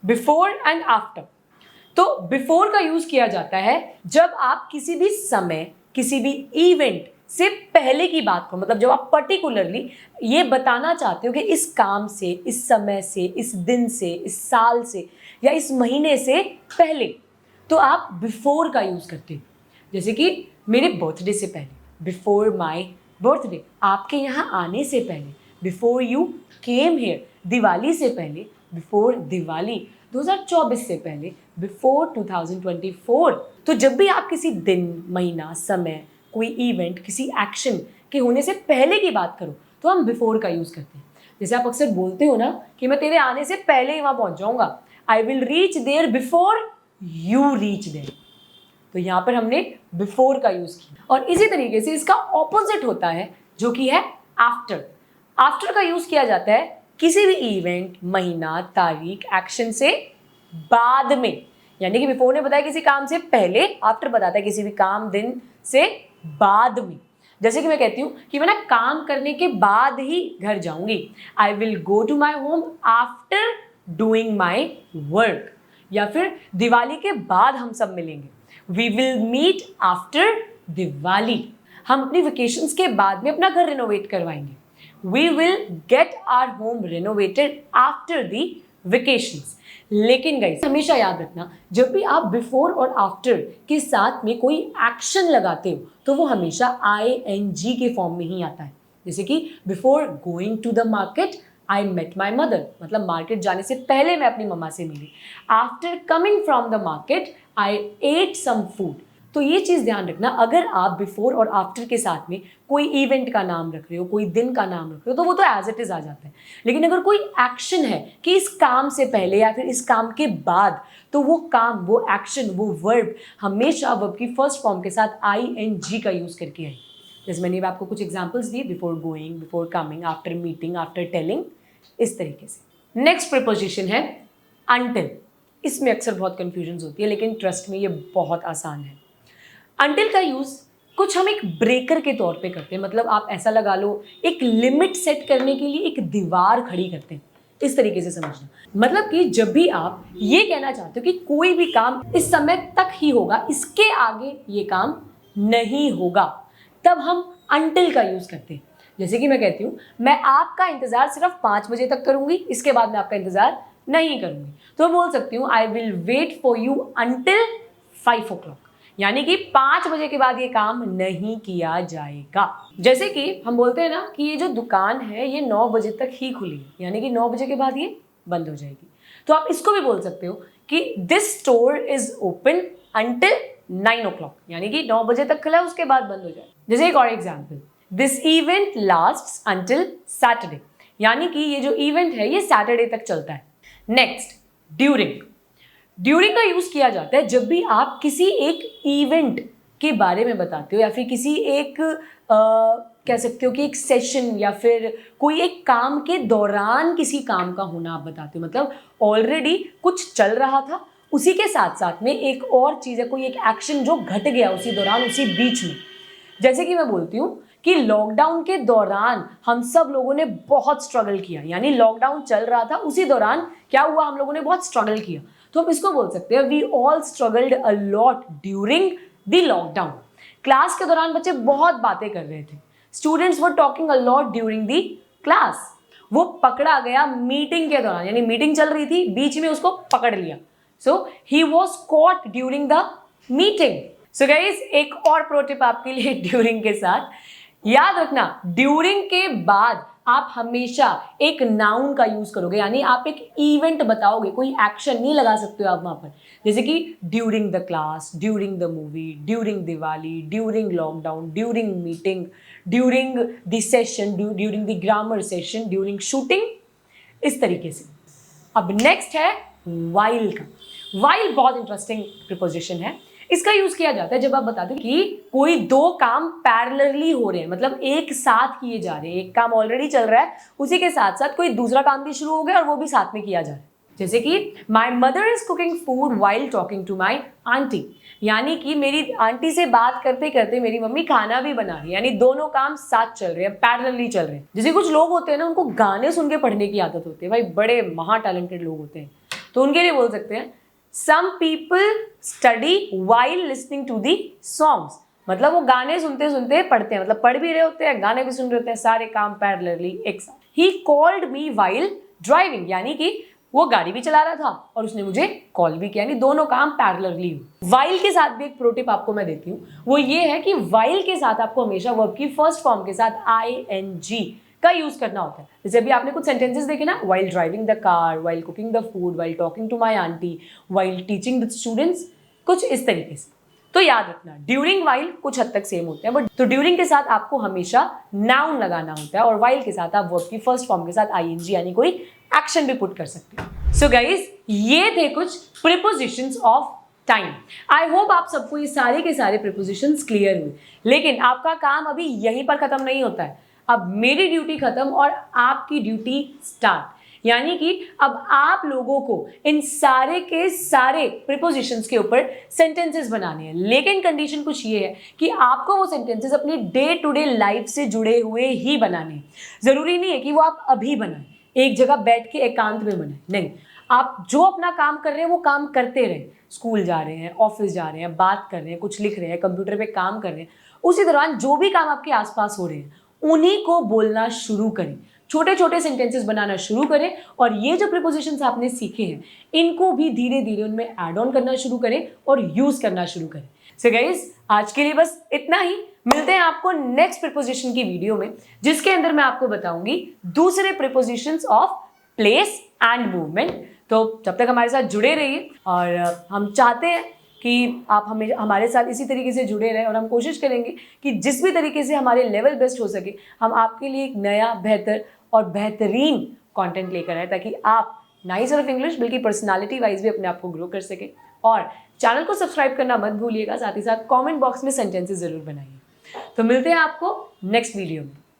Before and after. तो before का use किया जाता है जब आप किसी भी समय, किसी भी इवेंट से पहले की बात को, मतलब जब आप पर्टिकुलरली ये बताना चाहते हो कि इस काम से, इस समय से, इस दिन से, इस साल से या इस महीने से पहले, तो आप बिफोर का यूज करते हो। जैसे कि मेरे बर्थडे से पहले, बिफोर माई बर्थडे, आपके यहाँ आने से पहले, before you came here, Diwali से पहले, बिफोर दिवाली, 2024 से पहले, बिफोर 2024। तो जब भी आप किसी दिन, महीना, समय, कोई इवेंट, किसी एक्शन के होने से पहले की बात करो तो हम बिफोर का यूज करते हैं। जैसे आप अक्सर बोलते हो ना कि मैं तेरे आने से पहले ही वहां पहुंच जाऊंगा, I will reach there before you reach there. तो यहां पर हमने बिफोर का यूज किया। और इसी तरीके से इसका ऑपोजिट होता है जो कि है आफ्टर। आफ्टर का यूज किया जाता है किसी भी इवेंट, महीना, तारीख, एक्शन से बाद में। यानी कि बिफोर ने बताया किसी काम से पहले, आफ्टर बताता है किसी भी काम, दिन से बाद में। जैसे कि मैं कहती हूँ कि मैं ना काम करने के बाद ही घर जाऊंगी, I will go to my home after doing my work. या फिर दिवाली के बाद हम सब मिलेंगे, we will meet after Diwali. हम अपनी वेकेशंस के बाद में अपना घर रिनोवेट करवाएंगे, we will get our home renovated after the vacations. लेकिन गाइस हमेशा याद रखना, जब भी आप बिफोर और आफ्टर के साथ में कोई एक्शन लगाते हो तो वो हमेशा ING के फॉर्म में ही आता है। जैसे कि before going to the market I met my mother, मतलब मार्केट जाने से पहले मैं अपनी मम्मा से मिली। After coming from the market I ate some food. तो ये चीज़ ध्यान रखना, अगर आप बिफोर और आफ्टर के साथ में कोई इवेंट का नाम रख रहे हो, कोई दिन का नाम रख रहे हो, तो वो तो एज इट इज आ जाता है। लेकिन अगर कोई एक्शन है कि इस काम से पहले या फिर इस काम के बाद, तो वो काम, वो एक्शन, वो वर्ब हमेशा वर्ब की फर्स्ट फॉर्म के साथ ING का यूज करके आई। जैसे मैंने आपको कुछ एग्जाम्पल्स दिए, before going, before coming, after meeting, after telling, इस तरीके से। नेक्स्ट प्रीपोजिशन है अनटिल। इसमें अक्सर बहुत कंफ्यूजन होती है, लेकिन ट्रस्ट में ये बहुत आसान है। अनटिल का यूज कुछ हम एक ब्रेकर के तौर पे करते हैं, मतलब आप ऐसा लगा लो एक लिमिट सेट करने के लिए एक दीवार खड़ी करते हैं, इस तरीके से समझना। मतलब कि जब भी आप ये कहना चाहते हो कि कोई भी काम इस समय तक ही होगा, इसके आगे ये काम नहीं होगा, तब हम अनटिल का यूज करते हैं। जैसे कि मैं कहती हूँ मैं आपका इंतजार सिर्फ 5 बजे तक करूंगी, इसके बाद मैं आपका इंतजार नहीं करूंगी। तो मैं बोल सकती हूँ I will wait for you until 5 o'clock, यानी कि 5 बजे के बाद ये काम नहीं किया जाएगा। जैसे कि हम बोलते हैं ना कि ये जो दुकान है ये 9 बजे तक ही खुली है, यानी कि 9 बजे के बाद ये बंद हो जाएगी। तो आप इसको भी बोल सकते हो कि this store is open until 9 o'clock, यानी कि 9 बजे तक खुला है, उसके बाद बंद हो जाए। जैसे एक और example, this event lasts until Saturday, यानी कि ये जो इवेंट है ये सैटरडे तक चलता है। Next, during. ड्यूरिंग का यूज किया जाता है जब भी आप किसी एक इवेंट के बारे में बताते हो, या फिर किसी एक कह सकते हो कि एक सेशन या फिर कोई एक काम के दौरान किसी काम का होना आप बताते हो। मतलब ऑलरेडी कुछ चल रहा था, उसी के साथ साथ में एक और चीज़ है, कोई एक एक्शन जो घट गया उसी दौरान, उसी बीच में। जैसे कि मैं बोलती हूँ कि लॉकडाउन के दौरान हम सब लोगों ने बहुत स्ट्रगल किया, यानी लॉकडाउन चल रहा था, उसी दौरान क्या हुआ, हम लोगों ने बहुत स्ट्रगल किया। तो हम इसको बोल सकते हैं we all struggled a lot during the lockdown. Class के दौरान बच्चे बहुत बातें कर रहे थे, students were talking a lot during the class. वो पकड़ा गया मीटिंग के दौरान, यानी मीटिंग चल रही थी, बीच में उसको पकड़ लिया। So he was caught during the meeting. So guys, एक और प्रो टिप आपके लिए ड्यूरिंग के साथ, याद रखना ड्यूरिंग के बाद आप हमेशा एक नाउन का यूज करोगे, यानी आप एक इवेंट बताओगे, कोई एक्शन नहीं लगा सकते हो आप वहां पर। जैसे कि during the class, during the movie, during Diwali, during lockdown, during meeting, during the session, during the grammar session, during shooting, इस तरीके से। अब नेक्स्ट है वाइल का। वाइल बहुत इंटरेस्टिंग प्रीपोजिशन है। इसका यूज किया जाता है जब आप बताते हो कि कोई दो काम पैरेलली हो रहे हैं, मतलब एक साथ किए जा रहे हैं, एक काम ऑलरेडी चल रहा है, उसी के साथ साथ कोई दूसरा काम भी शुरू हो गया और वो भी साथ में किया जा रहा है। जैसे कि my mother is cooking food while talking to my aunty, यानी कि मेरी आंटी से बात करते करते मेरी मम्मी खाना भी बना रही है, यानी दोनों काम साथ चल रहे हैं, पैरेलली चल रहे हैं। जैसे कुछ लोग होते हैं ना, उनको गाने सुन के पढ़ने की आदत होती है, भाई बड़े महा टैलेंटेड लोग होते हैं, तो उनके लिए बोल सकते हैं some people study while listening to the songs, मतलब वो गाने सुनते सुनते पढ़ते हैं, मतलब पढ़ भी रहे होते हैं, गाने भी सुन रहे होते हैं, सारे काम पैरेलली एक साथ। He called me while driving, यानी कि वो गाड़ी भी चला रहा था और उसने मुझे कॉल भी किया, यानी दोनों काम पैरेलली हुए। वाइल के साथ भी एक प्रो टिप आपको मैं देती हूँ, वो ये है कि वाइल के साथ आपको हमेशा वर्ब की फर्स्ट फॉर्म के साथ ing का यूज करना होता है। जैसे अभी आपने कुछ सेंटेंसेस देखे ना, while driving the car, while cooking the food, while talking to my aunty, while teaching the students, कुछ इस तरीके से। तो याद रखना ड्यूरिंग वाइल कुछ हद तक सेम होते हैं, बट तो ड्यूरिंग के साथ आपको हमेशा नाउन लगाना होता है और वाइल के साथ आप वर्ब की फर्स्ट फॉर्म के साथ ing यानी कोई एक्शन भी पुट कर सकते हो। सो गाइज, ये थे कुछ prepositions of time. I hope आप सबको ये सारे के सारे प्रीपोजिशंस क्लियर हुए, लेकिन आपका काम अभी यहीं पर खत्म नहीं होता है। अब मेरी ड्यूटी खत्म और आपकी ड्यूटी स्टार्ट, यानी कि अब आप लोगों को इन सारे के सारे प्रीपोजिशंस के ऊपर सेंटेंसेस बनाने हैं। लेकिन कंडीशन कुछ ये है कि आपको वो सेंटेंसेस अपनी डे टू डे लाइफ से जुड़े हुए ही बनाने हैं। जरूरी नहीं है कि वो आप अभी बनाएं, एक जगह बैठ के एकांत में बनाएं, नहीं, आप जो अपना काम कर रहे हैं वो काम करते रहें। स्कूल जा रहे हैं, ऑफिस जा रहे हैं, बात कर रहे हैं, कुछ लिख रहे हैं, कंप्यूटर पे काम कर रहे हैं, उसी दौरान जो भी काम आपके आसपास हो रहे हैं उन्हीं को बोलना शुरू करें, छोटे छोटे सेंटेंसेस बनाना शुरू करें और ये जो प्रीपोजिशंस आपने सीखे हैं इनको भी धीरे धीरे उनमें ऐड ऑन करना शुरू करें और यूज करना शुरू करें। सो गाइस, आज के लिए बस इतना ही। मिलते हैं आपको नेक्स्ट प्रीपोजिशन की वीडियो में, जिसके अंदर मैं आपको बताऊंगी दूसरे prepositions of place and movement. तो जब तक हमारे साथ जुड़े रहिए और हम चाहते हैं कि आप हमारे साथ इसी तरीके से जुड़े रहें और हम कोशिश करेंगे कि जिस भी तरीके से हमारे लेवल बेस्ट हो सके हम आपके लिए एक नया बेहतर और बेहतरीन कंटेंट लेकर आए, ताकि आप ना ही सिर्फ इंग्लिश बल्कि पर्सनालिटी वाइज भी अपने आप को ग्रो कर सकें। और चैनल को सब्सक्राइब करना मत भूलिएगा, साथ ही साथ कमेंट बॉक्स में सेंटेंसेस जरूर बनाइए। तो मिलते हैं आपको नेक्स्ट वीडियो में।